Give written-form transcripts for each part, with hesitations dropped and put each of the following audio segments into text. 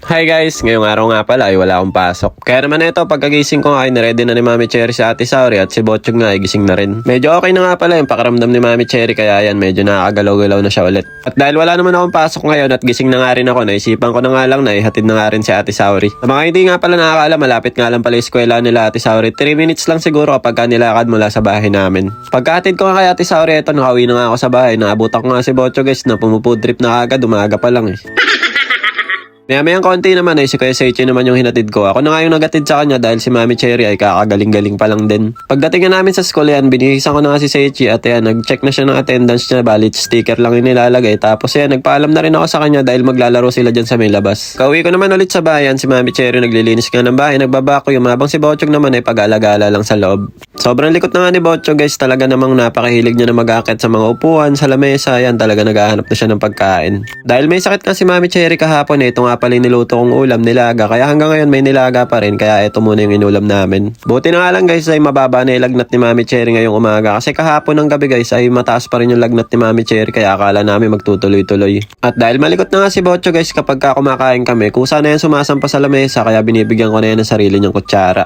Hi guys, ngayong araw nga pala ay wala akong pasok. Kaya naman ito, pagkagising ko nga ay naready na ni Mami Cherry si Ate Saori at si Botchog nga ay gising na rin. Medyo okay na nga pala yung pakiramdam ni Mami Cherry kaya yan medyo nakakagalaw-galaw na siya ulit. At dahil wala naman akong pasok ngayon at gising na nga rin ako, naisipan ko na nga lang na ihatid na nga rin si Ate Saori. Sa mga hindi nga pala nakakaalam, malapit nga lang pala yung eskwela nila Ate Saori. 3 minutes lang siguro kapag nilakad mula sa bahay namin. Pagkahatid ko nga kay Ate Saori, eto nakauwi na nga ako sa bahay. Naabutan ko nga si Botchog guys na pumufood trip na agad, umaga pa lang eh. Maya-mayang konti naman ay si Kuya Seichi naman yung hinatid ko. Ako na nga yung nagatid sa kanya dahil si Mami Cherry ay kakagaling-galing pa lang din. Pagdating nga namin sa school yan, binihisan ko na nga si Seichi at yan, nag-check na siya ng attendance niya. Balit sticker lang yung nilalagay. Tapos yan, nagpaalam na rin ako sa kanya dahil maglalaro sila dyan sa may labas. Kauwi ko naman ulit sa bayan, si Mami Cherry naglilinis nga ng bahay, nagbabacuum. Habang si Botchog naman ay pag-alagala lang sa loob. Sobrang likot na nga ni Botchog guys, talaga namang napakahilig niya na mag-akit sa mga upuan, sa lamesa. Yan, talaga naghahanap na siya ng pagkain. Dahil may sakit nga si Mami Cherry kahapon, ito nga pala yung niluto kong ulam, nilaga. Kaya hanggang ngayon may nilaga pa rin. Kaya ito muna yung inulam namin. Buti na nga lang guys ay mababa na yung lagnat ni Mami Cherry ngayong umaga. Kasi kahapon ng gabi guys ay mataas pa rin yung lagnat ni Mami Cherry. Kaya akala namin magtutuloy-tuloy. At dahil malikot na nga si Botcho guys kapag kumakain kami, kusa na yan sumasampa sa lamesa. Kaya binibigyan ko na yan ng sarili niyang kutsara.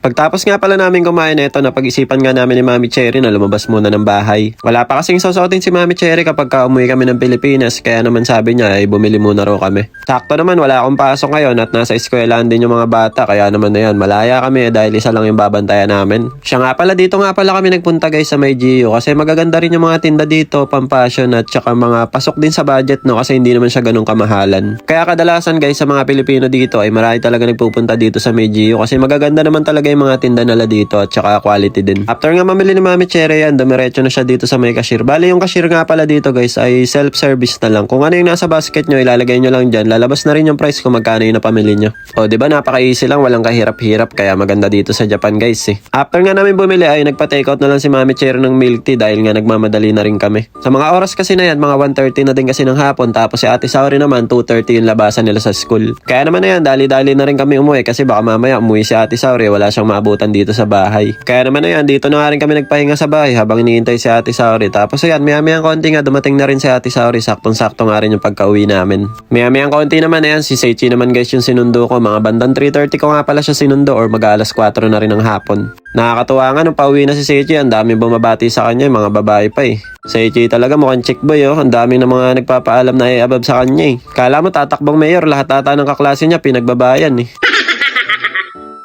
Pagtapos nga pala namin kumain ito, napag-isipan nga namin ni Mami Cherry na lumabas muna ng bahay. Wala pa kasing susuotin si Mami Cherry kapag umuwi kami ng Pilipinas, kaya naman sabi niya ay bumili muna raw kami. Sakto naman, wala akong pasok ngayon at nasa eskwelahan din yung mga bata, kaya naman na yan, malaya kami dahil isa lang yung babantayan namin. Siya nga pala, dito nga pala kami nagpunta guys sa may GU kasi magaganda rin yung mga tinda dito, pampasyon at saka mga pasok din sa budget no kasi hindi naman siya ganun kamahalan. Kaya kadalasan guys sa mga Pilipino dito ay marami talaga nagpupunta dito sa may GU kasi magaganda naman talaga yung mga tinda nila dito at saka quality din. After nga mamili ni Mami Cherry yan, dumiretso na siya dito sa may cashier. Bali yung cashier nga pala dito guys ay self-service na lang. Kung ano yung nasa basket nyo, ilalagay nyo lang dyan. Lalabas na rin yung price kung magkano yung napamili nyo. O diba napaka-easy lang, walang kahirap-hirap kaya maganda dito sa Japan guys eh. After nga namin bumili ay nagpa-takeout na lang si Mami Cherry ng milk tea dahil nga nagmamadali na rin kami. Sa mga oras kasi na yan, mga 1:30 na din kasi ng hapon tapos si Ate Saori naman 2:30 yung labasan nila sa school. Kaya naman na yan, dali-dali na rin kami umuwi kasi baka mamaya umuwi si Ate Saori, wala siyang maabutan dito sa bahay. Kaya naman na yan, dito na nga rin kami nagpahinga sa bahay habang iniintay si Ate Saori. Tapos ayan, maya-mayang konti nga dumating na rin si Ate Saori. Saktong-sakto nga rin yung pagka-uwi namin. Maya-mayang konti naman ayan, si Seichi naman guys yung sinundo ko. Mga bandang 3:30 ko nga pala siya sinundo or mag-alas 4 na rin ng hapon. Nakakatuwa nga nung pauwi na si Seichi, ang daming bumabati sa kanya, mga babae pa eh. Seichi talaga mukhang chick boy oh. Ang dami ng mga nagpapaalam na i-above sa kanya eh. Kala mo tatakbong mayor, lahat ata ng kaklase niya pinagbabayan eh.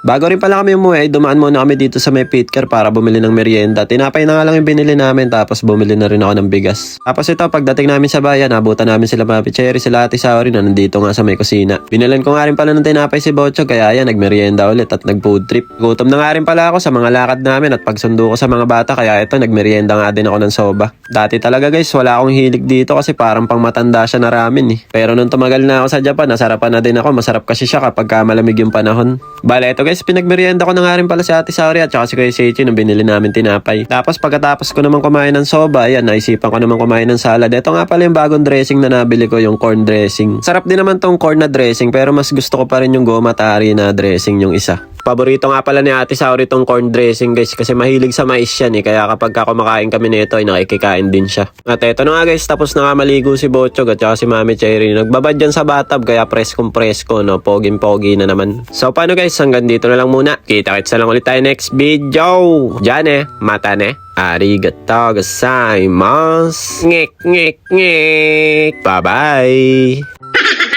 Bago rin pala kami umuwi, dumaan muna kami dito sa may Pitcar para bumili ng merienda. Tinapay na nga lang yung binili namin tapos bumili na rin ako ng bigas. Tapos ito, pagdating namin sa bayan, nabutan namin sila Mami Cherry, sila Ate Saori na nandito nga sa may kusina. Binilan ko nga rin pala ng tinapay si Botchog kaya yan, nagmerienda ulit at nag-food trip. Gutom na nga rin pala ako sa mga lakad namin at pagsundo ko sa mga bata kaya ito, nagmerienda nga din ako ng soba. Dati talaga guys, wala akong hilig dito kasi parang pang matanda siya na ramen eh. Pero nung tumagal na ako sa Japan, nasarapan na din ako. Masarap kasi siya kapag malamig yung panahon. Bale, ito guys, pinagmerienda ko na nga rin pala si Ate Saori at saka si Kuya Seichi nung binili namin tinapay. Tapos pagkatapos ko naman kumain ng soba, ayan, naisipan ko naman kumain ng salad. Ito nga pala yung bagong dressing na nabili ko, yung corn dressing. Sarap din naman tong corn na dressing pero mas gusto ko pa rin yung gomatari na dressing yung isa. Paborito nga pala ni Ate Saori tong corn dressing guys kasi mahilig sa mais yan eh. Kaya kapag kumakain kami nito ay nakikikain din siya. At eto na nga guys, tapos na nga maligo si Botchog at saka si Mami Cherry. Nagbabad dyan sa bathtub kaya preskong presko no, poging-pogi na naman. So paano guys, hanggang dito na lang muna. Kita-kits na lang ulit tayo next video. Diyan eh, mata ne. Arigatou gozaimasu. Ngek ngek ngek. Bye bye.